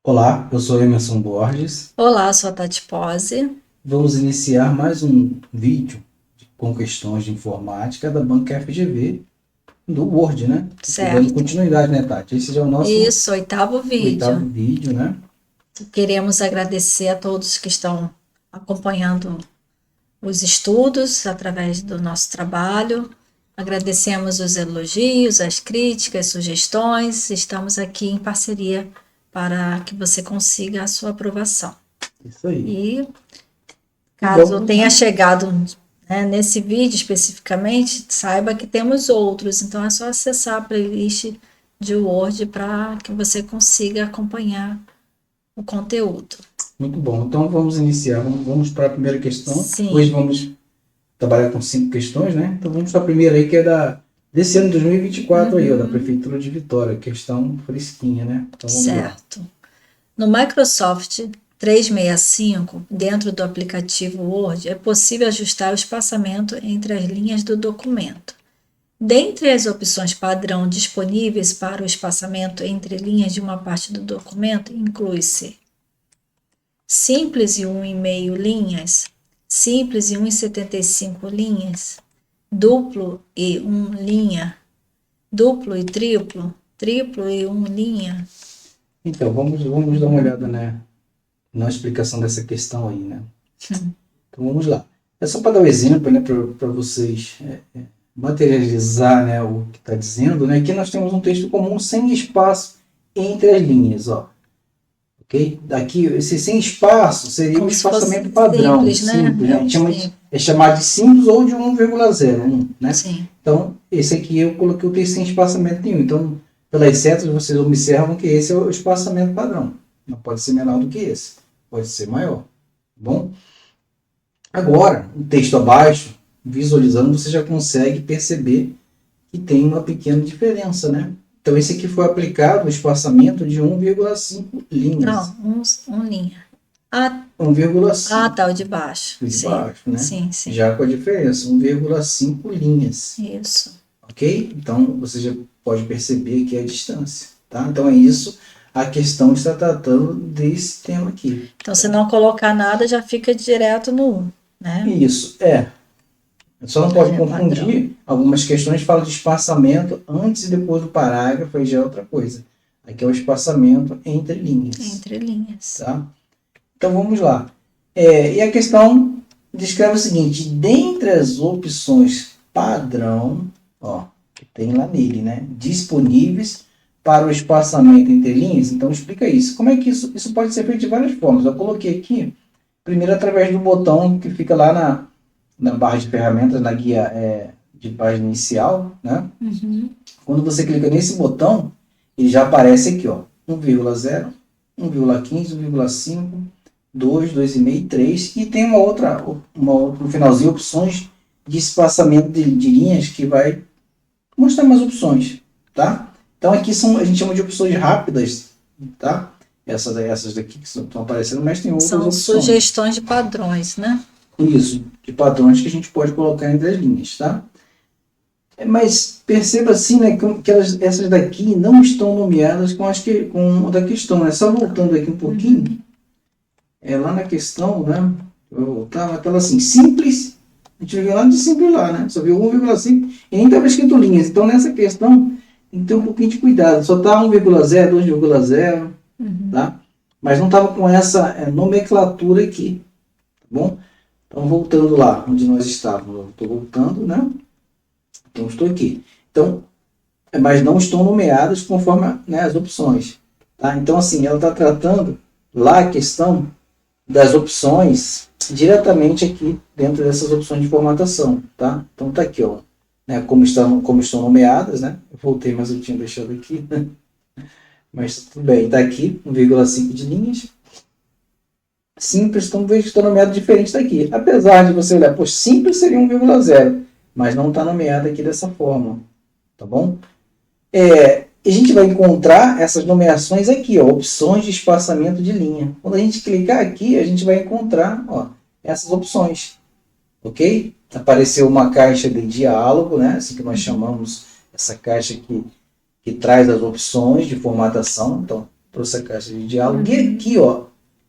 Olá, eu sou Emerson Borges. Olá, sou a Tati Pose. Vamos iniciar mais um vídeo com questões de informática da banca FGV do Word, né? Aqui dando Certo. continuidade, né, Tati? Esse já é o nosso Isso, oitavo oitavo vídeo. vídeo, né? Queremos agradecer a todos que estão acompanhando os estudos através do nosso trabalho. Agradecemos os elogios, as críticas, sugestões. Estamos aqui em parceria para que você consiga a sua aprovação. Isso aí. E E caso vamos, tenha né? chegado, né, nesse vídeo especificamente, saiba que temos outros, então é só acessar a playlist de Word para que você consiga acompanhar o conteúdo. Muito bom. Então vamos iniciar. Vamos para a primeira questão. Hoje Sim. vamos trabalhar com 5 questões, né? Então vamos para a primeira aí, que é desse ano de 2024 aí, ó, da Uhum. Prefeitura de Vitória. Questão fresquinha, né? Então vamos lá. Certo. No Microsoft 365, dentro do aplicativo Word, é possível ajustar o espaçamento entre as linhas do documento. Dentre as opções padrão disponíveis para o espaçamento entre linhas de uma parte do documento, inclui-se simples e 1,5 linhas, simples e 1,75 linhas, duplo e 1 linha, duplo e triplo, triplo e 1 linha. Então vamos dar uma olhada, né, na explicação dessa questão aí, né? Então vamos lá. É só para dar um exemplo, né, para vocês materializar, né, o que está dizendo, né? Aqui nós temos um texto comum sem espaço entre as linhas, ó. Ok? Daqui, esse sem espaço seria o Como se fosse espaçamento padrão, simples, né? simples, É né? A um gente chama simples. é chamado de simples ou de 1,01, né? Sim, Então, esse aqui eu coloquei o texto sem espaçamento nenhum. Então, pelas setas, vocês observam que esse é o espaçamento padrão. Não pode ser menor do que esse. Pode ser maior. Tá bom? Agora, o texto abaixo, visualizando, você já consegue perceber que tem uma pequena diferença, né? Então, esse aqui foi aplicado o espaçamento de 1,5 linhas. não, um linha. Ah, 1,5 tá, o de baixo. de Sim, baixo, né? sim, sim. Já com a diferença, 1,5 linhas. Isso. Ok? Então, você já pode perceber aqui a distância. Tá? Então, é isso. A questão está tratando desse tema aqui. Então, se não colocar nada, já fica direto no 1, né? Isso, é. Só não pode É padrão. confundir. Algumas questões falam de espaçamento antes e depois do parágrafo, aí já é outra coisa. Aqui é o espaçamento entre linhas. Entre linhas. Tá? Então vamos lá. E a questão descreve o seguinte: dentre as opções padrão, ó, que tem lá nele, né, disponíveis para o espaçamento entre linhas, então explica isso. Como é que isso pode ser feito de várias formas? Eu coloquei aqui, primeiro através do botão que fica lá na barra de ferramentas, na guia de página inicial, né? Uhum. Quando você clica nesse botão, ele já aparece aqui, ó, 1,0, 1,15, 1,5, 2, 2,5 e 3. E tem no finalzinho, opções de espaçamento de linhas que vai mostrar mais opções, tá? Então aqui a gente chama de opções rápidas, tá? Essas daqui que estão aparecendo, mas tem outras São opções. sugestões de padrões, né? Isso, de padrões que a gente pode colocar entre as linhas, tá? Mas perceba assim, né, que essas daqui não estão nomeadas com a da questão, né? Só voltando aqui um pouquinho, lá na questão, né? Eu vou voltar naquela assim, simples, a gente viu lá de simples lá, né? Só viu 1,5 e nem estava escrito linhas. Então nessa questão tem que ter um pouquinho de cuidado. Só está 1,0, 2,0, tá? Mas não estava com essa nomenclatura aqui, tá bom? Então voltando lá onde nós estávamos, estou voltando, né? Então estou aqui. Então, mas não estão nomeadas conforme, né, as opções. Tá? Então, assim, ela está tratando lá a questão das opções diretamente aqui dentro dessas opções de formatação. Tá? Então está aqui, ó, né, como estão nomeadas, né? Eu voltei, mas eu tinha deixado aqui. Né? Mas tudo bem, está aqui, 1,5 de linhas. Simples, então veja que está nomeado diferente daqui. Apesar de você olhar, pois simples seria 1,0, mas não está nomeado aqui dessa forma. Tá bom? A gente vai encontrar essas nomeações aqui, ó, opções de espaçamento de linha. Quando a gente clicar aqui, a gente vai encontrar, ó, essas opções, ok? Apareceu uma caixa de diálogo, né? Assim que nós chamamos essa caixa que traz as opções de formatação. Então, para essa caixa de diálogo. E aqui, ó,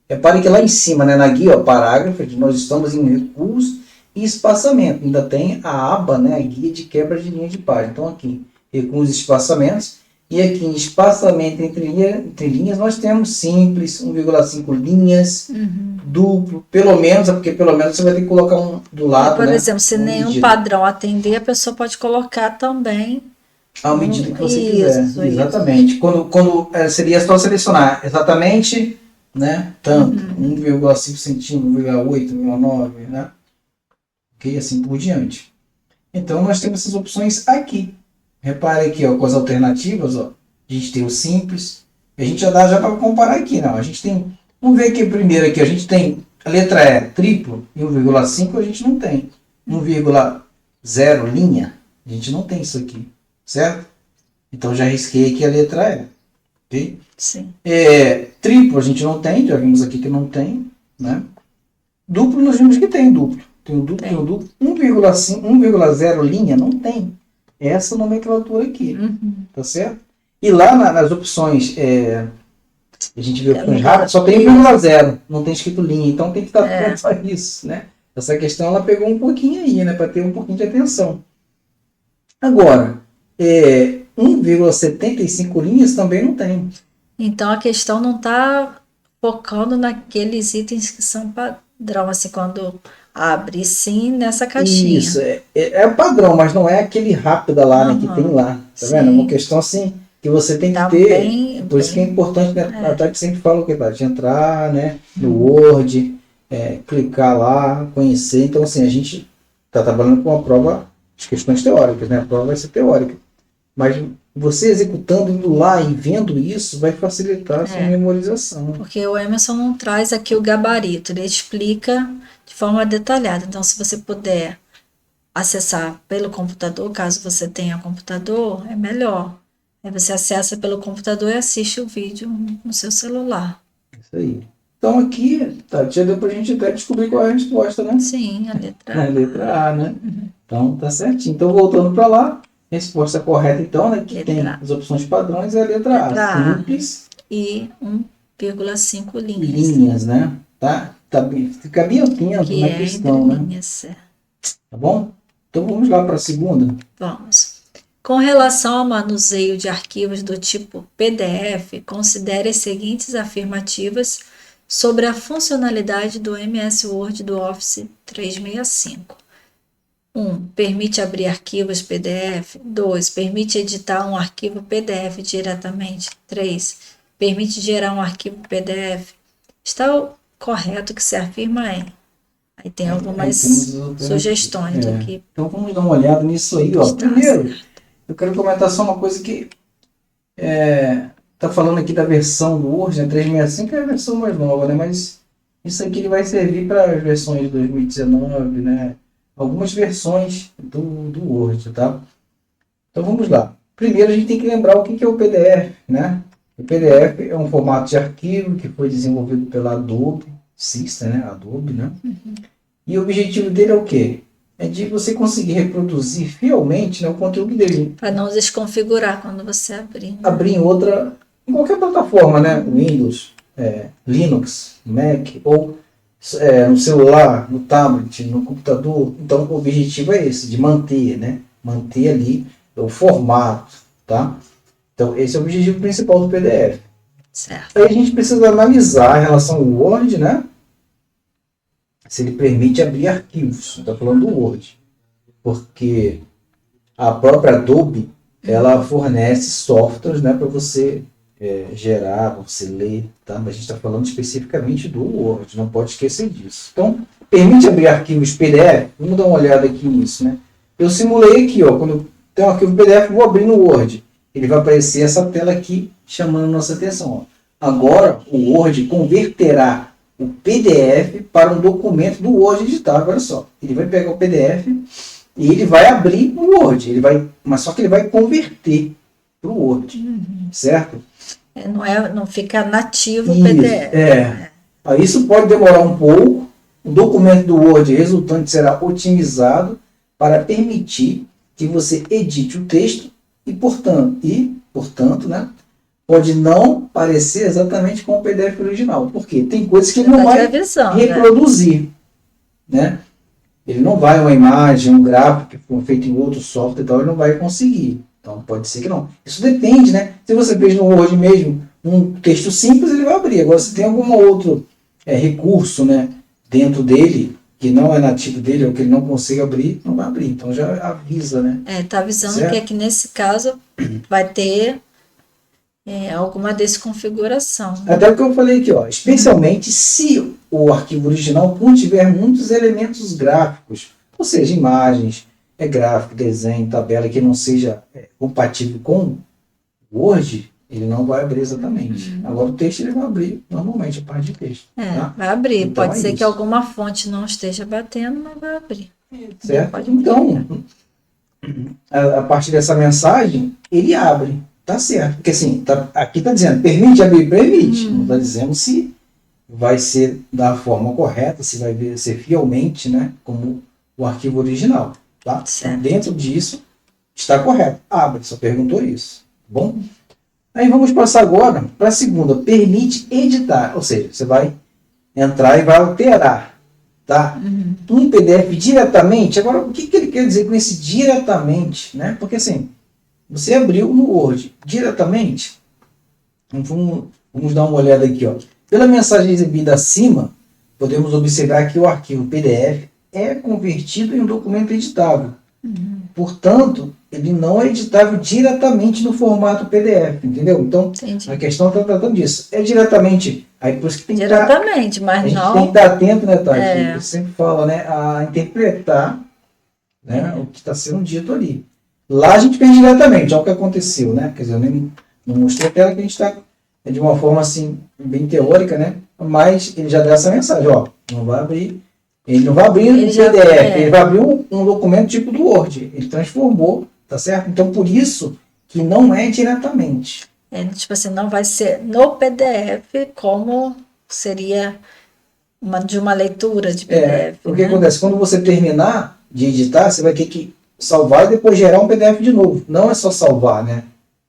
repare que lá em cima, né, na guia, ó, parágrafo, nós estamos em recurso e espaçamento. Ainda tem a aba, né, a guia de quebra de linha de página. Então aqui, recursos e espaçamentos. E aqui em espaçamento entre linhas, nós temos simples, 1,5 linhas, duplo, pelo menos, porque pelo menos você vai ter que colocar um do lado. Por né, exemplo, se nenhum medida. padrão atender, a pessoa pode colocar também. À medida que você Isso, quiser. Exatamente. Quando seria só selecionar exatamente, né, tanto, 1,5 centímetros, 1,8, 1,9, né? Ok, assim por diante. Então nós temos essas opções aqui. Repare aqui, ó, com as alternativas, ó. A gente tem o simples. A gente já dá já para comparar aqui, não. A gente tem. Vamos ver aqui primeiro aqui. A gente tem a letra E triplo e 1,5 a gente não tem. 1,0 linha, a gente não tem isso aqui, certo? Então já risquei aqui a letra E, ok? Sim. Triplo a gente não tem, já vimos aqui que não tem, né? Duplo nós vimos que tem duplo. Tem o duplo, tem o duplo. 1,5, 1,0 linha não tem. Essa nomenclatura aqui, tá certo? E lá nas opções, a gente vê opções rápidas, só tem 1,0, não tem escrito linha, então tem que estar atento a isso, né? Essa questão ela pegou um pouquinho aí, né? Para ter um pouquinho de atenção. Agora, 1,75 linhas também não tem. Então a questão não está focando naqueles itens que são padrão, assim, quando abre sim nessa caixinha. Isso, é o padrão, mas não é aquele rápida lá, né, que tem lá. Tá vendo? É uma questão assim que você tem que ter. Por isso que é importante, né? A Tati sempre fala o que, Tati? Entrar, né, no Word, clicar lá, conhecer. Então, assim, a gente está trabalhando com uma prova de questões teóricas, né? A prova vai ser teórica. Mas você executando, indo lá e vendo isso, vai facilitar a sua memorização. Porque o Emerson não traz aqui o gabarito, ele explica de forma detalhada. Então, se você puder acessar pelo computador, caso você tenha computador, é melhor. Aí você acessa pelo computador e assiste o vídeo no seu celular. Isso aí. Então aqui, já deu pra gente até descobrir qual é a resposta, né? Sim, a letra A. A letra A, né? Então tá certinho. Então voltando para lá, resposta correta então, né? Que tem as opções padrões é a letra A. Simples. E 1,5 linhas. Linhas, né? Fica bem atento que na questão, né? Linhas, Tá bom? Então vamos lá para a segunda. Vamos. Com relação ao manuseio de arquivos do tipo PDF, considere as seguintes afirmativas sobre a funcionalidade do MS Word do Office 365. 1. Permite abrir arquivos PDF. 2. Permite editar um arquivo PDF diretamente. 3. Permite gerar um arquivo PDF. Está correto que se afirma aí. Aí tem algumas sugestões aqui. Então vamos dar uma olhada nisso aí. Ó. Primeiro, eu quero comentar só uma coisa que tá falando aqui da versão do Word, né? 365 é a versão mais nova, né? Mas isso aqui ele vai servir para as versões de 2019, né? Algumas versões do Word, tá? Então vamos lá. Primeiro a gente tem que lembrar o que é o PDF, né? O PDF é um formato de arquivo que foi desenvolvido pela Adobe System, né? Adobe, né? E o objetivo dele é o quê? É de você conseguir reproduzir fielmente, né, o conteúdo dele. Para não desconfigurar quando você abrir. Né? Abrir em qualquer plataforma, né? Windows, Linux, Mac, ou no celular, no tablet, no computador. Então o objetivo é esse, de manter, né? Manter ali o formato, tá? Então esse é o objetivo principal do PDF. Certo. Aí a gente precisa analisar em relação ao Word, né? Se ele permite abrir arquivos. Está falando do Word. Porque a própria Adobe, ela fornece softwares, né, para você gerar, para você ler, tá? Mas a gente está falando especificamente do Word, não pode esquecer disso. Então, permite abrir arquivos PDF? Vamos dar uma olhada aqui nisso, né? Eu simulei aqui, ó, quando eu tenho um arquivo PDF, vou abrir no Word. Ele vai aparecer essa tela aqui, chamando nossa atenção. Ó. Agora, o Word converterá o PDF para um documento do Word editável. Olha só, ele vai pegar o PDF e ele vai abrir no Word, mas só que ele vai converter para o Word, certo? Não fica nativo o PDF. Isso pode demorar um pouco. O documento do Word resultante será otimizado para permitir que você edite o texto e, portanto, né, pode não parecer exatamente com o PDF original. Por quê? Tem coisas que ele não vai visão, reproduzir, né? Ele não vai uma imagem, um gráfico que foi feito em outro software e tal, ele não vai conseguir. Então pode ser que não. Isso depende, né? Se você fez no Word mesmo um texto simples, ele vai abrir. Agora, se tem algum outro recurso, né, dentro dele, que não é nativo dele, ou que ele não consiga abrir, não vai abrir. Então já avisa, né? Tá avisando certo? que aqui nesse caso vai ter alguma desconfiguração. Até o que eu falei aqui, ó, especialmente se o arquivo original contiver muitos elementos gráficos, ou seja, imagens, gráfico, desenho, tabela, que não seja compatível com o Word, ele não vai abrir exatamente. Agora o texto ele vai abrir normalmente, a parte de texto. Tá? Vai abrir. Então, pode ser isso. que alguma fonte não esteja batendo, mas vai abrir. Certo? Então, a partir dessa mensagem, ele abre. Tá certo. Porque assim, aqui está dizendo, permite abrir? Permite. Não está dizendo se vai ser da forma correta, se vai ser fielmente, né, como o arquivo original. Tá? Então, dentro disso, está correto. Abre, só perguntou isso. Tá bom? Aí vamos passar agora para a segunda. Permite editar. Ou seja, você vai entrar e vai alterar. Tá? Um PDF diretamente. Agora, o que ele quer dizer com esse diretamente? Né? Porque assim, você abriu no Word diretamente. Vamos dar uma olhada aqui. Ó. Pela mensagem exibida acima, podemos observar que o arquivo PDF é convertido em um documento editável. Portanto, ele não é editável diretamente no formato PDF, entendeu? Então, a questão está tratando disso. É diretamente. Aí por isso que tem que diretamente, estar, mas a gente não. tem que estar atento, né, Tati? A gente sempre fala, né, a interpretar, né, o que está sendo dito ali. Lá a gente fez diretamente, olha o que aconteceu, né? Quer dizer, eu nem não mostrei a tela que a gente está de uma forma assim, bem teórica, né? Mas ele já dá essa mensagem, ó, não vai abrir. Ele não vai abrir um PDF, ele vai abrir um documento tipo do Word. Ele transformou, tá certo? Então, por isso que não é diretamente. Tipo assim, não vai ser no PDF como seria de uma leitura de PDF. O que acontece? Quando você terminar de editar, você vai ter que salvar e depois gerar um PDF de novo. Não é só salvar, né?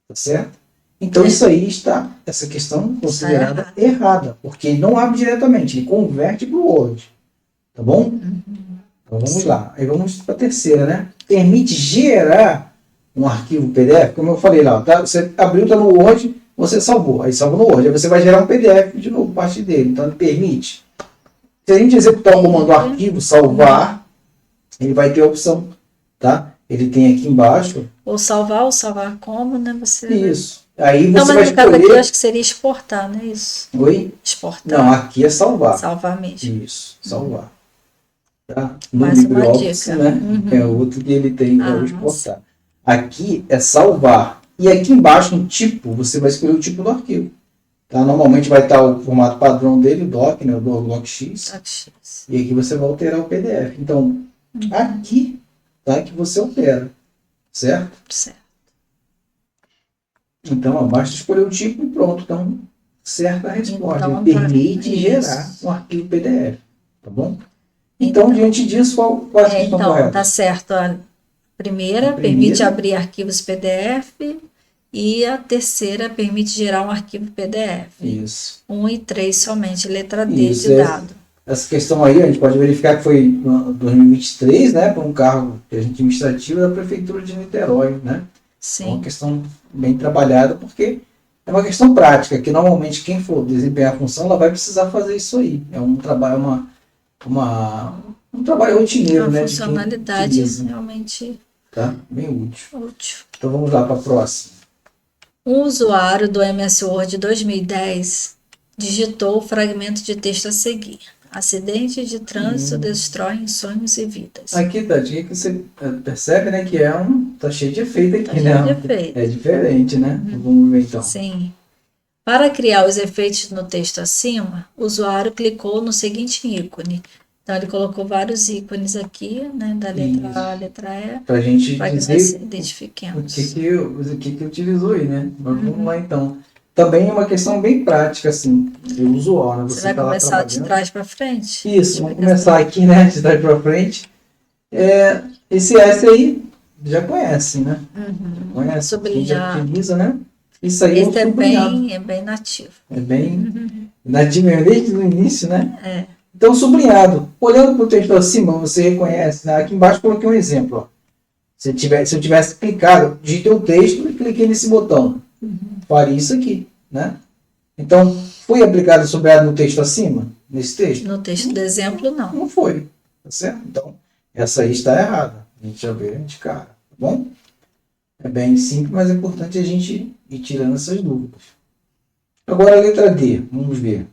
Tá certo? Então, isso aí está, essa questão considerada errada, porque ele não abre diretamente, ele converte para o Word. Tá bom? Então vamos lá. Aí vamos para a terceira, né? Permite gerar um arquivo PDF, como eu falei lá, tá? Você abriu, tá no Word, você salvou. Aí salva no Word. Aí você vai gerar um PDF de novo, parte dele. Então ele permite. Se a gente executar o comando arquivo, salvar, ele vai ter a opção, tá? Ele tem aqui embaixo. Ou salvar como, né? Isso. Aí você não, mas vai no caso escolher... aqui eu acho que seria exportar, não é isso? Oi? Exportar. Não, aqui é salvar. Salvar mesmo. Isso, salvar. Tá? No Mais uma LibreOffice, dica. né? É outro que ele tem, é o exportar. Aqui é salvar. E aqui embaixo, no tipo, você vai escolher o tipo do arquivo. Tá? Normalmente vai estar o formato padrão dele, o doc, né? O docx. E aqui você vai alterar o PDF. Então, aqui tá que você altera. Certo? Certo. Então, basta escolher o tipo e pronto. Então, certa a resposta. Então, ele permite gerar um arquivo PDF. Tá bom? Então, diante disso, qual a questão correta? Tá certo. A primeira permite abrir arquivos PDF e a terceira permite gerar um arquivo PDF. Isso. 1 e 3 somente, letra D de dado. Essa questão aí, a gente pode verificar que foi em 2023, né, para um cargo administrativo da Prefeitura de Niterói, né? Sim. É uma questão bem trabalhada, porque é uma questão prática, que normalmente quem for desempenhar a função, ela vai precisar fazer isso aí. É um trabalho, um trabalho rotineiro, né? Uma funcionalidade realmente tá? Bem útil. Então vamos lá para a próxima. Um usuário do MS Word 2010 digitou o fragmento de texto a seguir. Acidente de trânsito destroem sonhos e vidas. Aqui, Tati, que você percebe, né, que tá cheio de efeito aqui, né? Cheio de efeito. É diferente, né? Vamos ver então. Sim. Para criar os efeitos no texto acima, o usuário clicou no seguinte ícone. Então, ele colocou vários ícones aqui, né, da letra A à letra E. Para a gente dizer que nós identifiquemos. O que utilizou aí, né? Mas vamos lá então. Também é uma questão bem prática, assim, do usuário. Né? Você vai começar de trás para frente? Isso, vamos começar aqui, né, de trás para frente. Esse S aí já conhece, né? Conhece, Sublinhar. já utiliza, né? Isso aí Esse é um sublinhado. é bem nativo. É bem nativo mesmo, desde o início, né? É. Então, sublinhado. Olhando para o texto acima, você reconhece, né? Aqui embaixo coloquei um exemplo. Ó. Se eu tivesse clicado, digitei o texto e cliquei nesse botão. Faria isso aqui, né? Então, foi aplicado sublinhado no texto acima? Nesse texto? No texto do exemplo, não. Não foi. Tá certo? Então, essa aí está errada. A gente já vê de cara. Tá bom? É bem simples, mas é importante a gente ir tirando essas dúvidas. Agora a letra D. Vamos ver.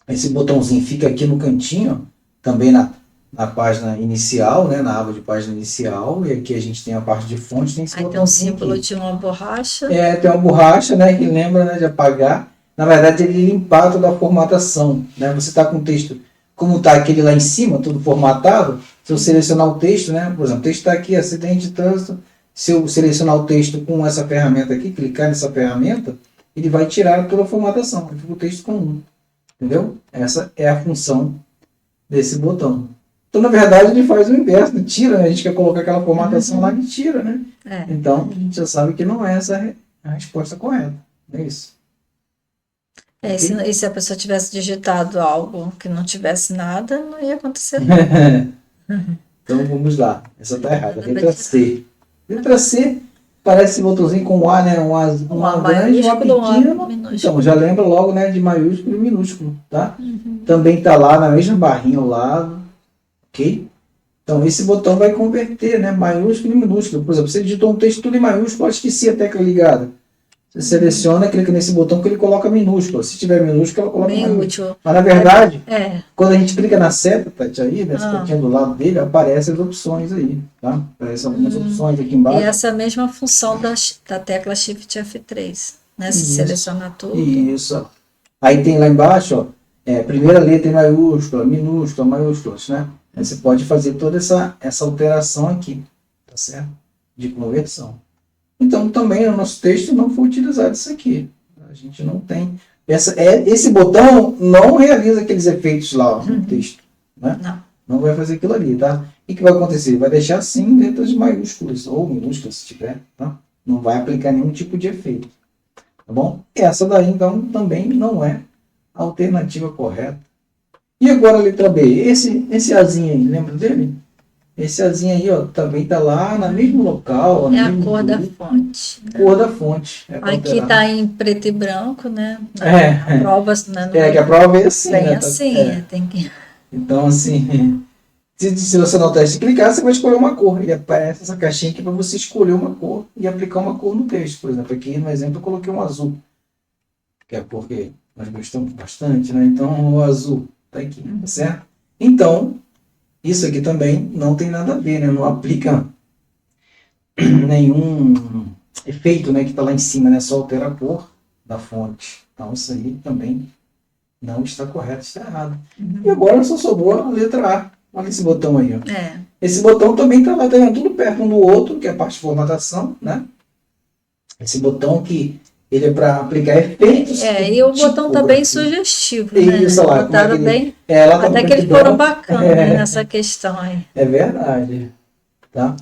Esse botãozinho fica aqui no cantinho, também na página inicial, né? Na aba de página inicial. E aqui a gente tem a parte de fonte. Tem esse Aí tem um botãozinho símbolo aqui. de uma borracha. Tem uma borracha, né? Que lembra, né, de apagar. Na verdade, ele limpar toda a formatação, né? Você está com o texto, como está aquele lá em cima, tudo formatado, se eu selecionar o texto, né? Por exemplo, o texto está aqui, acidente de trânsito. Se eu selecionar o texto com essa ferramenta aqui, clicar nessa ferramenta, ele vai tirar toda a formatação. Fica o texto comum. Entendeu? Essa é a função desse botão. Então, na verdade, ele faz o inverso, né? Tira, né? A gente quer colocar aquela formatação lá que tira, né? Então, a gente já sabe que não é essa a resposta correta. É isso. E se a pessoa tivesse digitado algo que não tivesse nada, não ia acontecer. Então, vamos lá. Essa está errada. Letra C. Letra C parece esse botãozinho com um A, né? Um A grande, um A pequeno. Então, já lembra logo, né, de maiúsculo e minúsculo, tá? Também está lá na mesma barrinha ao lado, ok? Então, esse botão vai converter, né, maiúsculo e minúsculo. Por exemplo, você digitou um texto tudo em maiúsculo, esqueci a tecla ligada. Você seleciona, clica nesse botão que ele coloca minúsculo. Se tiver minúsculo, ela coloca maiúsculo. Mas, na verdade, quando a gente clica na seta, Tati, aí, nessa pontinha do lado dele, aparecem as opções aí, tá? Aparecem algumas opções aqui embaixo. E essa mesma função da tecla Shift F3, né? Se selecionar tudo. Isso. Aí tem lá embaixo, ó, primeira letra em maiúscula, minúscula, maiúsculas, né? Aí você pode fazer toda essa alteração aqui, tá certo? De conversão. Então, também no nosso texto não foi utilizado isso aqui. A gente não tem... Esse botão não realiza aqueles efeitos lá no texto. Né? Não vai fazer aquilo ali, tá? E o que vai acontecer? Vai deixar assim letras maiúsculas ou minúsculas, se tiver. Tá? Não vai aplicar nenhum tipo de efeito. Tá bom? Essa daí, então, também não é a alternativa correta. E agora a letra B. Esse Azinho aí, lembra dele? Esse Azinho aí, ó, também está lá no mesmo local. É a cor da fonte. Cor da fonte. Aqui está em preto e branco, né? A prova, né? Que a prova é assim. Bem né? assim, tem que... Então, assim, se você não teste clicar, você vai escolher uma cor. E aparece essa caixinha aqui para você escolher uma cor e aplicar uma cor no texto. Por exemplo, aqui no exemplo eu coloquei um azul, que é a cor que nós gostamos bastante, né? Então, o azul está aqui, tá certo? Então, isso aqui também não tem nada a ver, né? Não aplica nenhum efeito, né, que está lá em cima, né? Só altera a cor da fonte. Então, isso aí também não está correto, está errado. E agora só sobrou a letra A. Olha esse botão aí. Ó. Esse botão também está lá dentro, tudo perto um do outro, que é a parte de formatação, né? Esse botão que ele é para aplicar efeitos. E o botão está bem sugestivo, né? Isso lá. Botaram bem... tá até que eles foram bacanas nessa questão aí. É verdade. Tá?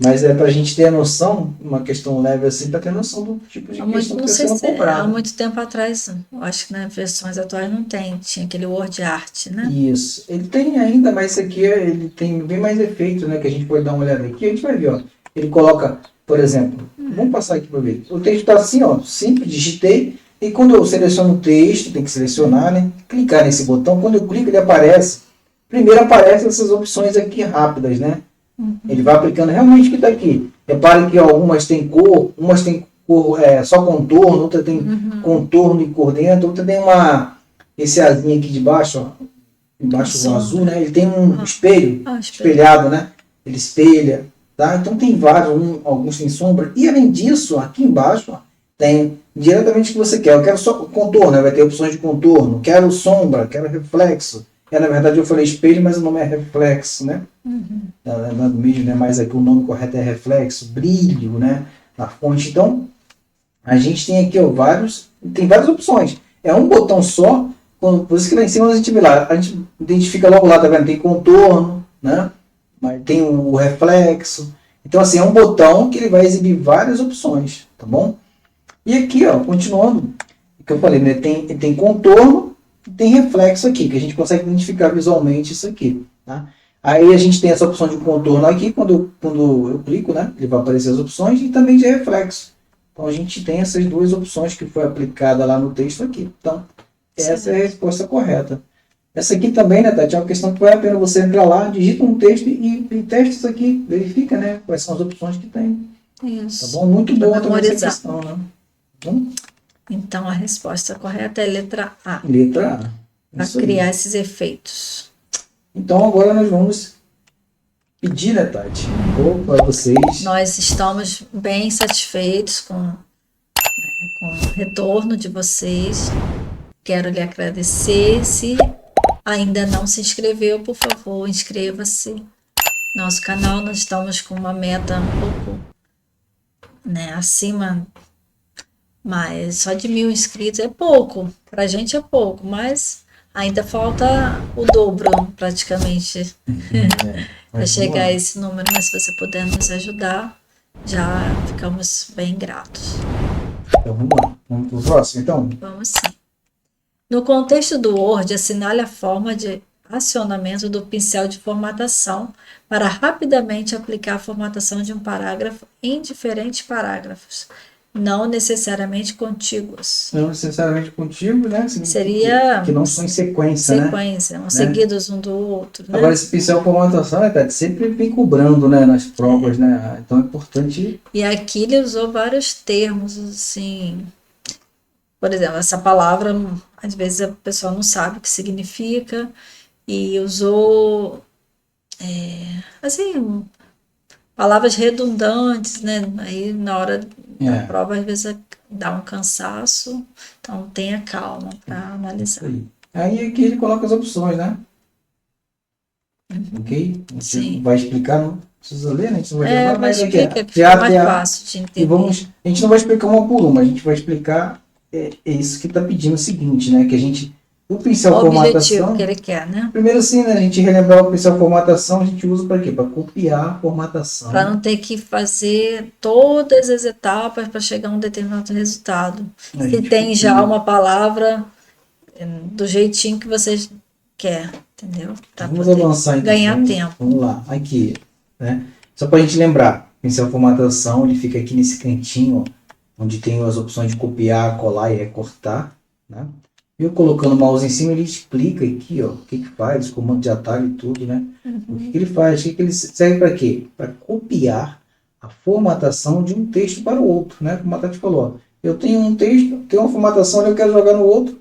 Mas é para a gente ter a noção, uma questão leve assim, para ter noção do tipo de questão que está sendo cobrada. Há muito tempo atrás, eu acho que nas versões atuais não tem. Tinha aquele Word Art, né? Isso. Ele tem ainda, mas esse aqui ele tem bem mais efeitos, né? Que a gente pode dar uma olhada aqui. A gente vai ver, ó. Ele coloca, por exemplo, vamos passar aqui para ver. O texto está assim, ó, simples, digitei. E quando eu seleciono o texto, tem que selecionar, né? Clicar nesse botão. Quando eu clico, ele aparece. Primeiro aparecem essas opções aqui rápidas, né? Ele vai aplicando realmente o que está aqui. Repare que algumas tem cor, umas tem cor só contorno, outra tem contorno e cor dentro, outra tem esse azinho aqui de baixo, ó, embaixo do azul, né? Ele tem um espelho, espelhado, né? Ele espelha, tá? Então tem vários, alguns tem sombra. E além disso, aqui embaixo, ó, tem diretamente o que você quer. Eu quero só contorno, vai ter opções de contorno. Quero sombra, quero reflexo. Na verdade eu falei espelho, mas o nome é reflexo, né? No vídeo, né? Mas aqui o nome correto é reflexo, brilho, né? Na fonte. Então, a gente tem aqui, ó, tem várias opções. É um botão só, por isso que lá em cima a gente vê lá, a gente identifica logo lá, tá vendo? Tem contorno, né? Mas tem o reflexo. Então, assim, é um botão que ele vai exibir várias opções, tá bom? E aqui, ó, continuando, o que eu falei, né? Tem contorno e tem reflexo aqui, que a gente consegue identificar visualmente isso aqui, tá? Aí a gente tem essa opção de contorno aqui, quando eu clico, né? Ele vai aparecer as opções, e também de reflexo. Então a gente tem essas duas opções que foi aplicada lá no texto aqui. Então, essa é a resposta correta. Essa aqui também, né, Tati, é uma questão que vale a pena você entrar lá, digita um texto e testa isso aqui, verifica, né, quais são as opções que tem. Isso. Tá bom? Muito Pra boa também essa memorizar. questão, né? Então, Então, a resposta correta é letra A, letra A. para Isso aí. criar esses efeitos. Então agora nós vamos pedir, né, Tati, para vocês. Nós estamos bem satisfeitos com o retorno de vocês. Quero lhe agradecer. Se ainda não se inscreveu, por favor, inscreva-se. Nosso canal, nós estamos com uma meta um pouco, né, acima, mas só de 1.000 inscritos é pouco. Pra gente é pouco, mas ainda falta o dobro, praticamente, para chegar a esse número. Mas se você puder nos ajudar, já ficamos bem gratos. Então vamos lá. Vamos para o próximo, então? Vamos sim. No contexto do Word, assinale a forma de acionamento do pincel de formatação para rapidamente aplicar a formatação de um parágrafo em diferentes parágrafos, não necessariamente contíguos. Não necessariamente contigo, né? Seria que não são em sequência, né? sequência, seguidos um do outro, né? Agora, esse pincel de formatação, né, Tati, sempre vem cobrando, né, nas provas, né? Então é importante. E aqui ele usou vários termos, assim. Por exemplo, essa palavra, às vezes a pessoa não sabe o que significa, e usou, assim, palavras redundantes, né? Aí na hora da prova, às vezes dá um cansaço, então tenha calma para analisar. Aí aqui ele coloca as opções, né? Ok? Você vai explicar, não precisa ler, né? A gente não vai gravar, mas aqui explica, que fica mais fácil de entender. E a gente não vai explicar uma por uma, a gente vai explicar isso que está pedindo o seguinte, né? Que a gente, o pincel formatação, que ele quer, né? Primeiro assim, né? A gente relembrar o pincel formatação, a gente usa para quê? Para copiar a formatação. Para não ter que fazer todas as etapas para chegar a um determinado resultado. Se tem já uma palavra do jeitinho que você quer, entendeu? Vamos avançar então. Ganhar tempo. Vamos lá, aqui, né? Só para a gente lembrar, pincel formatação, ele fica aqui nesse cantinho, ó, onde tem as opções de copiar, colar e recortar, né? Eu colocando o mouse em cima, ele explica aqui, ó, o que faz, comando de atalho e tudo, né? O que ele faz, o que ele serve para quê? Para copiar a formatação de um texto para o outro, né? Como a Tati falou, ó, eu tenho um texto, tenho uma formatação, eu quero jogar no outro,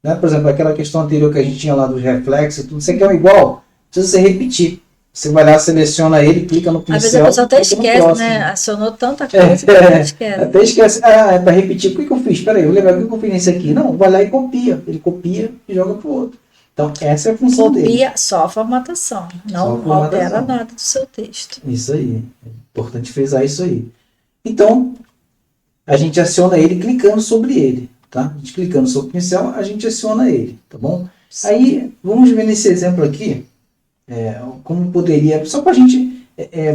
né? Por exemplo, aquela questão anterior que a gente tinha lá dos reflexos e tudo, você quer um igual, precisa você repetir. Você vai lá, seleciona ele, clica no pincel. Às vezes a pessoa até esquece, né? Acionou tanta coisa que até esquece. Até esquece. Ah, é para repetir. O que eu fiz? Espera aí, eu lembro o que eu fiz nesse aqui. Não, vai lá e copia. Ele copia e joga para o outro. Então, essa é a função dele. Copia só a formatação. Não altera nada do seu texto. Isso aí. É importante frisar isso aí. Então, a gente aciona ele clicando sobre ele. Tá? A gente clicando sobre o pincel, a gente aciona ele. Tá bom? Sim. Aí, vamos ver nesse exemplo aqui. Como poderia, só para a gente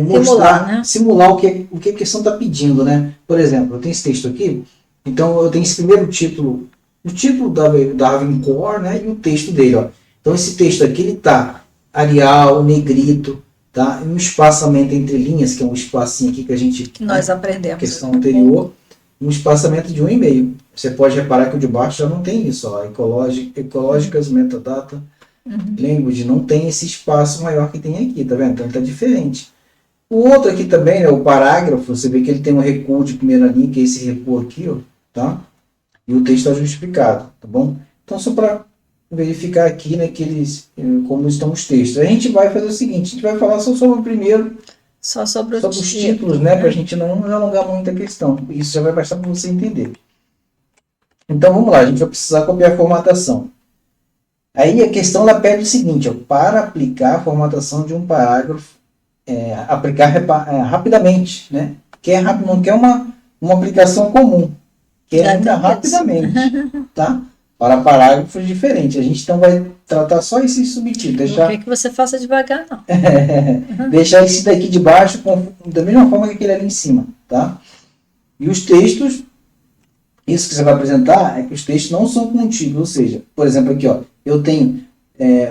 mostrar, simular o que a questão está pedindo, né? Por exemplo, eu tenho esse texto aqui, então eu tenho esse primeiro título, o título da Ravencore, né? E o texto dele, ó. Então esse texto aqui, ele tá Arial, negrito, tá? E um espaçamento entre linhas, que é um espacinho aqui que a gente... Nós aprendemos. Questão anterior, um espaçamento de 1,5. Você pode reparar que o de baixo já não tem isso, ó. Ecológicas, metadata... Language não tem esse espaço maior que tem aqui, tá vendo? Então ele tá diferente. O outro aqui também, né, o parágrafo, você vê que ele tem um recuo de primeira linha, que é esse recuo aqui, ó, tá? E o texto está justificado, tá bom? Então só para verificar aqui, né, que eles, como estão os textos. A gente vai fazer o seguinte, a gente vai falar só sobre o primeiro, só sobre os títulos, né, para a gente não alongar muito a questão. Isso já vai bastar para você entender. Então vamos lá, a gente vai precisar copiar a formatação. Aí a questão ela pede o seguinte, ó, para aplicar a formatação de um parágrafo, aplicar rapidamente, né? Rápido, não quer uma aplicação comum, quer ainda rapidamente, tá? Para parágrafos diferentes. A gente então vai tratar só esse subtítulo. Não quer que você faça devagar, não. Deixar esse daqui de baixo da mesma forma que aquele ali em cima, tá? E os textos Isso que você vai apresentar é que os textos não são contíguos, ou seja, por exemplo, aqui, ó, eu tenho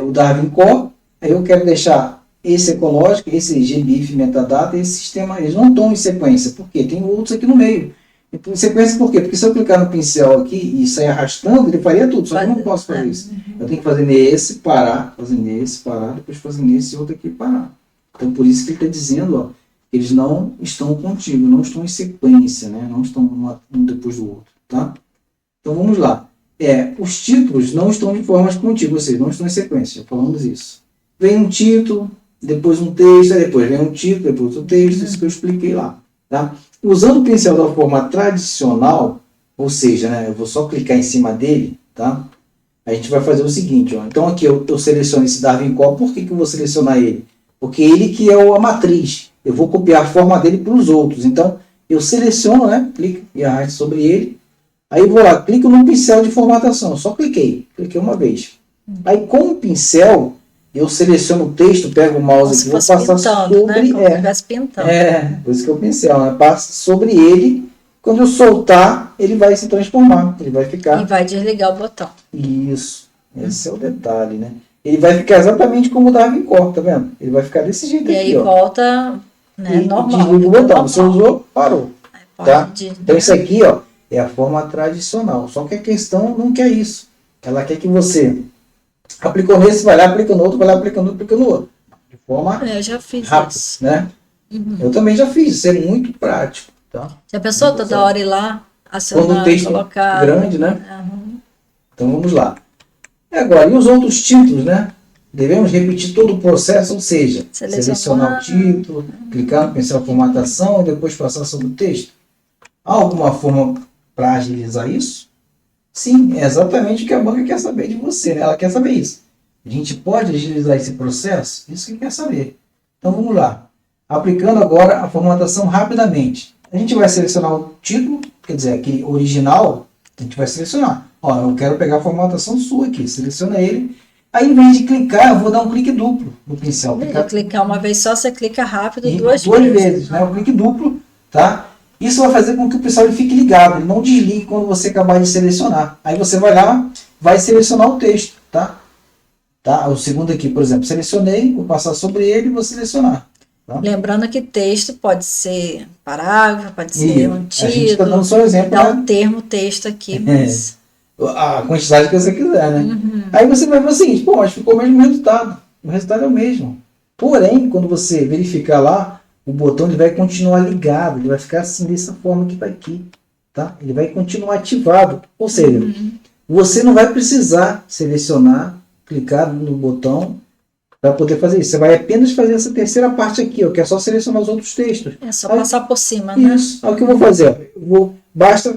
o Darwin Core, aí eu quero deixar esse ecológico, esse GBIF metadata e esse sistema, eles não estão em sequência, por quê? Tem outros aqui no meio. Em sequência por quê? Porque se eu clicar no pincel aqui e sair arrastando, ele faria tudo, só que eu não posso fazer isso. Eu tenho que fazer nesse, parar, depois fazer nesse outro aqui, parar. Então, por isso que ele está dizendo, ó, eles não estão contíguos, não estão em sequência, né? Não estão um depois do outro, tá? Então, vamos lá. Os títulos não estão de formas contíguas, ou seja, não estão em sequência, já falamos isso. Vem um título, depois um texto, aí depois vem um título, depois outro texto, isso que eu expliquei lá, tá? Usando o pincel da forma tradicional, ou seja, né, eu vou só clicar em cima dele, tá? A gente vai fazer o seguinte, ó. Então aqui eu seleciono esse Darwin Core, por que eu vou selecionar ele? Porque ele que é a matriz, eu vou copiar a forma dele para os outros, então eu seleciono, né, clico e arrasto sobre ele, aí eu vou lá, clico no pincel de formatação, só cliquei uma vez. Aí com o pincel, eu seleciono o texto, pego o mouse aqui, vou passar pintando, sobre... né? Como se estivesse pintando. Por isso que é o pincel, né? Passa sobre ele, quando eu soltar, ele vai se transformar, ele vai ficar... E vai desligar o botão. Isso, esse é o detalhe, né? Ele vai ficar exatamente como o Darwin Core, tá vendo? Ele vai ficar desse jeito aqui, aqui, ó. E aí volta, né, normal. Desliga o botão, você usou, parou. Tá? Desligar. Então isso aqui, ó, é a forma tradicional, só que a questão não quer isso. Ela quer que você... aplicou nesse, vai lá, aplica no outro, vai lá, aplica no outro, aplica no outro. De forma eu já fiz rápida, isso. né? Eu também já fiz, isso é muito prático. Tá? Já pensou toda hora ir lá, acionar, quando o texto colocar... grande, né? Então vamos lá. E agora, e os outros títulos, né? Devemos repetir todo o processo, ou seja, selecionar o título, clicar no pincel formatação e depois passar sobre o texto. Há alguma forma para agilizar isso? Sim, é exatamente o que a banca quer saber de você, né? Ela quer saber isso. A gente pode agilizar esse processo? Isso que quer saber. Então vamos lá. Aplicando agora a formatação rapidamente. A gente vai selecionar o título, quer dizer, aquele original, a gente vai selecionar. Ó, eu quero pegar a formatação sua aqui, seleciona ele. Aí, em vez de clicar, eu vou dar um clique duplo no pincel. Clicar uma vez só, você clica rápido, e duas vezes, né? Um clique duplo, tá? Isso vai fazer com que o pincel ele fique ligado, ele não desligue quando você acabar de selecionar. Aí você vai lá, vai selecionar o texto, tá? O segundo aqui, por exemplo, selecionei, vou passar sobre ele e vou selecionar. Tá? Lembrando que texto pode ser parágrafo, pode ser um título. A gente está dando só um exemplo. Dá um termo texto aqui, mas... a quantidade que você quiser, né? Aí você vai ver o seguinte, pô, mas ficou o mesmo resultado. O resultado é o mesmo. Porém, quando você verificar lá, o botão ele vai continuar ligado, ele vai ficar assim, dessa forma que está aqui. Tá? Ele vai continuar ativado. Ou seja, você não vai precisar selecionar, clicar no botão para poder fazer isso. Você vai apenas fazer essa terceira parte aqui, ó, que é só selecionar os outros textos. É só passar por cima, né? Isso. Aí o que eu vou fazer? Basta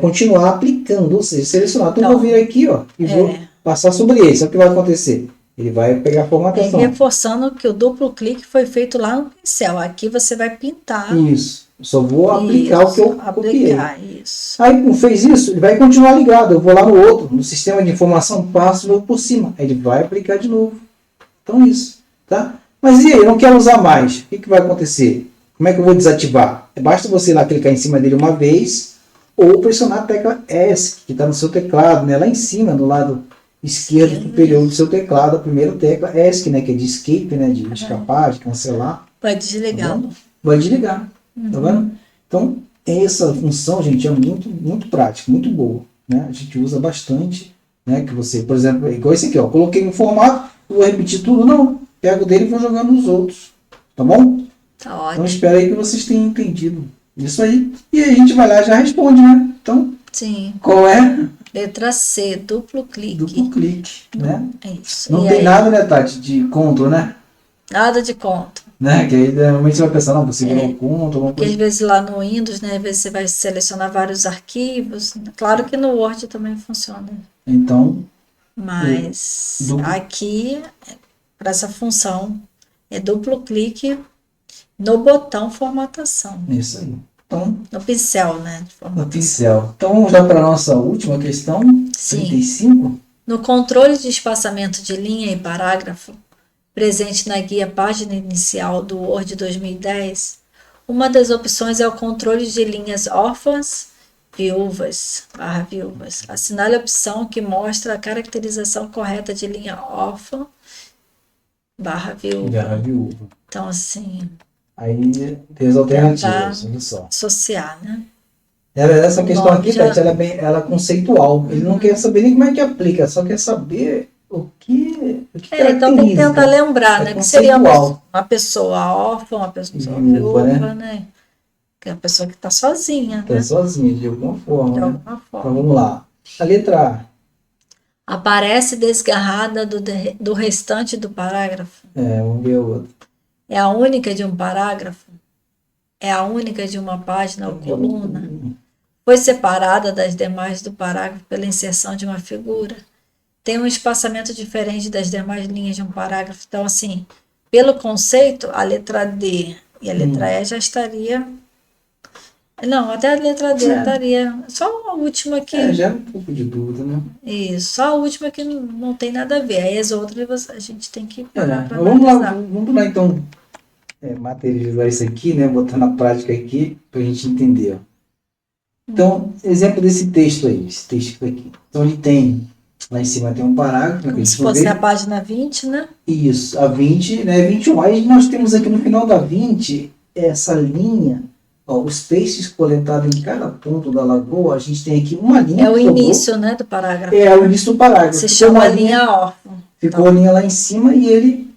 continuar aplicando, ou seja, selecionar. Então, eu vou vir aqui, ó, e vou passar sobre ele. Sabe o que vai acontecer? Ele vai pegar a formatação. Reforçando que o duplo clique foi feito lá no pincel. Aqui você vai pintar. Isso. Só vou aplicar o que eu copiei. Isso. Aí, fez isso, ele vai continuar ligado. Eu vou lá no outro, no sistema de informação, passo e vou por cima. Aí ele vai aplicar de novo. Então, isso. Tá? Mas e aí, eu não quero usar mais. O que vai acontecer? Como é que eu vou desativar? Basta você ir lá clicar em cima dele uma vez ou pressionar a tecla ESC, que está no seu teclado, né? Lá em cima, no lado esquerdo superior do seu teclado, a primeira tecla ESC, né? Que é de escape, né? De escapar, de cancelar. Vai desligá-lo. Vai desligar. Tá vendo? Então, essa função, gente, é muito, muito prática, muito boa. Né? A gente usa bastante. Né? Que você, por exemplo, igual esse aqui, ó. Coloquei um formato, vou repetir tudo. Não. Pego dele e vou jogando nos outros. Tá bom? Tá ótimo. Então, espero aí que vocês tenham entendido isso aí. E aí a gente vai lá e já responde, né? Então, sim. Qual é? Letra C, duplo clique. Duplo clique, né? É isso. Não tem nada, né, Tati, de control, né? Nada de conta. Né? Que aí normalmente você vai pensar, não, você virou conta, alguma Porque coisa. às vezes lá no Windows, né, às vezes você vai selecionar vários arquivos. Claro que no Word também funciona. Então, mas aqui, para essa função, é duplo clique no botão formatação. Isso aí. Então, no pincel, né? No pincel. Então, vamos já para a nossa última questão, Sim. 35. No controle de espaçamento de linha e parágrafo, presente na guia página inicial do Word 2010, uma das opções é o controle de linhas órfãs viúvas, barra viúvas. Assinale a opção que mostra a caracterização correta de linha órfã, barra viúva. Barra viúva. Então, assim, Aí tem as alternativas, olha só. associar, né? Na verdade, essa O questão nome aqui, já- Tati, ela é conceitual. Ele não quer saber nem como é que aplica, só quer saber o que Então tem que caracteriza. tentar lembrar, É né? Que seria conceitual. uma pessoa órfã, uma pessoa Viúva, viúva, né? Que é a pessoa que está sozinha, Tá né? sozinha, de alguma forma, De né? alguma Então forma. vamos lá. A letra Aparece desgarrada do restante do parágrafo. A. Vamos ver o outro. É a única de um parágrafo? É a única de uma página ou coluna? Foi separada das demais do parágrafo pela inserção de uma figura? Tem um espaçamento diferente das demais linhas de um parágrafo? Então, assim, pelo conceito, a letra D e a letra E já estaria... Não, até a letra D estaria... Só a última que... Já é um pouco de dúvida, né? Isso, só a última que não tem nada a ver. Aí as outras a gente tem que parar para Vamos analisar. lá então materializar isso aqui, né? Botar na prática aqui para a gente entender. Ó. Então, exemplo desse texto aí, esse texto aqui. Então ele tem, lá em cima tem um parágrafo. Como se fosse a página 20, né? Isso, a 20, né? 21. Aí nós temos aqui no final da 20, essa linha, ó, os peixes coletados em cada ponto da lagoa, a gente tem aqui uma linha. É o início, né, do parágrafo. É o início do parágrafo. Se chama linha órfã. Ficou a linha lá em cima e ele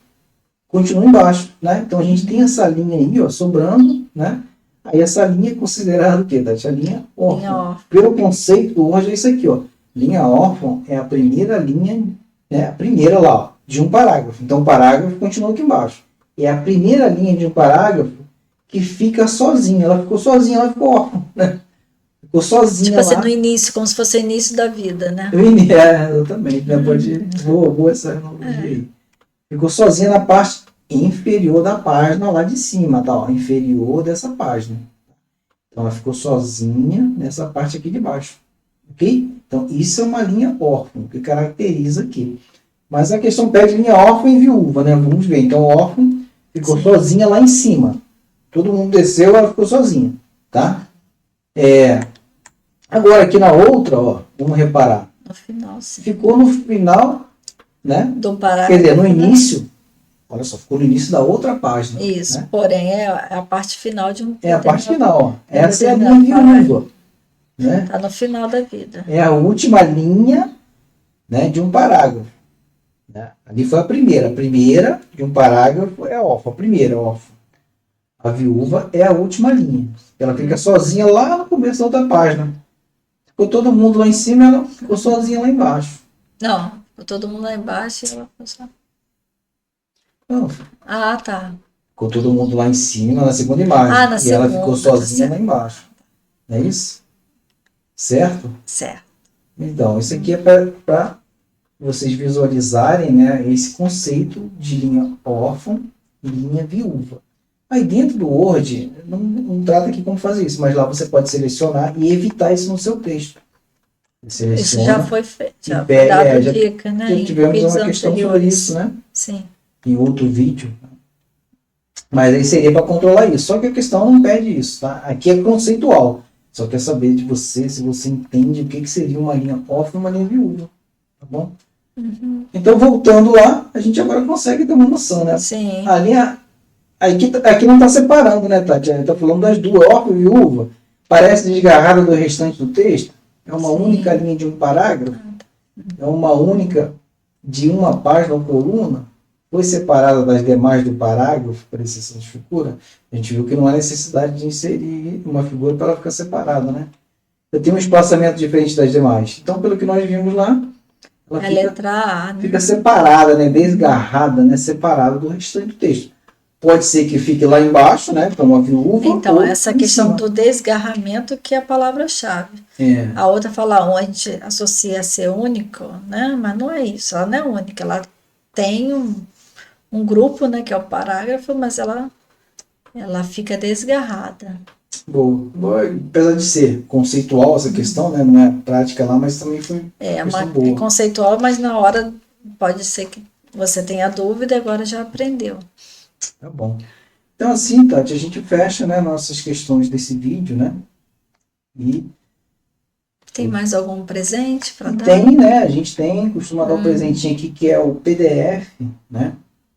continua embaixo, né? Então a gente tem essa linha aí, ó, sobrando, né? Aí essa linha é considerada o quê, Tati? A linha órfã. Pelo conceito do hoje é isso aqui, ó. Linha órfã é a primeira linha, né? A primeira lá, ó, de um parágrafo. Então o parágrafo continua aqui embaixo. É a primeira linha de um parágrafo que fica sozinha. Ela ficou sozinha, ela ficou órfã, né? Ficou sozinha tipo lá. assim, no início, como se fosse o início da vida, né? Exatamente, né? Pode... Boa essa analogia aí. Ficou sozinha na parte inferior da página lá de cima, tá? Ó, inferior dessa página. Então ela ficou sozinha nessa parte aqui de baixo. Ok? Então isso é uma linha órfã, que caracteriza aqui. Mas a questão pede linha órfã e viúva, né? Vamos ver. Então órfã ficou sozinha lá em cima. Todo mundo desceu, ela ficou sozinha, tá? Agora aqui na outra, ó, vamos reparar. No final, sim. Ficou no final, né? Do parágrafo. Quer dizer, no início, olha só, ficou no início da outra página. Isso, né? porém é a parte final de um... É a parte final, ó. Essa é a determinado linha viúva. Né? Está no final da vida. É a última linha, né, de um parágrafo. Né? Ali foi a primeira. A primeira de um parágrafo é órfã. A primeira é órfã. A viúva é a última linha. Ela fica sozinha lá no começo da outra página. Ficou todo mundo lá em cima, ela ficou sozinha lá embaixo. Não, ficou todo mundo lá embaixo e ela ficou só... Não, Ah, tá. ficou todo mundo lá em cima na segunda imagem. Ah, na e segunda, ela ficou tá sozinha certo. lá embaixo. Não é isso? Certo? Certo. Então, isso aqui é para vocês visualizarem, né, esse conceito de linha órfã e linha viúva. Aí dentro do Word, não trata aqui como fazer isso, mas lá você pode selecionar e evitar isso no seu texto. Isso já foi feito, já e foi dado já dica, né? em tivemos vídeos uma questão sobre anteriores. isso, né? Sim. Em outro vídeo. Mas aí seria para controlar isso. Só que a questão não pede isso, tá? Aqui é conceitual. Só quer saber de você, se você entende o que seria uma linha órfã e uma linha viúva. Tá bom? Uhum. Então, voltando lá, a gente agora consegue ter uma noção, né? Sim. A linha... Aqui não está separando, né, Tati? A gente está falando das duas, órfã e viúva. Parece desgarrada do restante do texto. É uma única linha de um parágrafo. É uma única de uma página ou coluna. Foi separada das demais do parágrafo, por exceção de figura. A gente viu que não há necessidade de inserir uma figura para ela ficar separada, né? Eu tenho um espaçamento diferente das demais. Então, pelo que nós vimos lá, ela A letra A, né? fica separada, né? Desgarrada, né? Separada do restante do texto. Pode ser que fique lá embaixo, né? Como a viúva. Então, ou essa em questão cima. do desgarramento que é a palavra-chave. É. A outra fala, a gente associa a ser único, né? Mas não é isso, ela não é única. Ela tem um grupo, né? Que é o parágrafo, mas ela fica desgarrada. Boa. Apesar de ser conceitual essa questão, né? Não é prática lá, mas também foi É questão boa. conceitual, mas na hora pode ser que você tenha dúvida e agora já aprendeu. Tá bom. Então assim, Tati, a gente fecha, né, nossas questões desse vídeo, né? E Tem mais algum presente para dar? Tem, né? A gente costuma dar um presentinho aqui que é o PDF, né?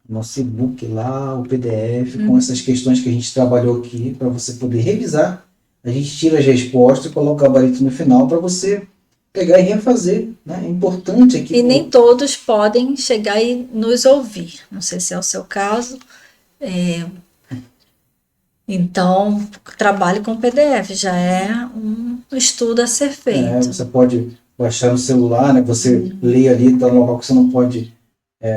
Nosso e-book lá, o PDF, com essas questões que a gente trabalhou aqui, para você poder revisar. A gente tira as respostas e coloca o gabarito no final para você pegar e refazer, né? É importante aqui. E nem todos podem chegar e nos ouvir. Não sei se é o seu caso. Então, trabalhe com PDF, já é um estudo a ser feito. Você pode baixar no celular, né? Você lê ali, está no local que você não pode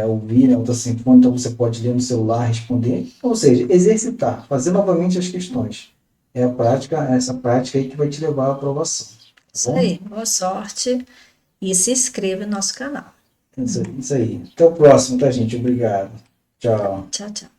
ouvir, né? Ou tá sem fone, então você pode ler no celular, responder. Ou seja, exercitar, fazer novamente as questões. É a prática, essa prática aí que vai te levar à aprovação. Tá Isso bom? aí, boa sorte e se inscreva no nosso canal. Isso aí. Até o próximo, tá, gente? Obrigado. Tchau. Tchau, tchau.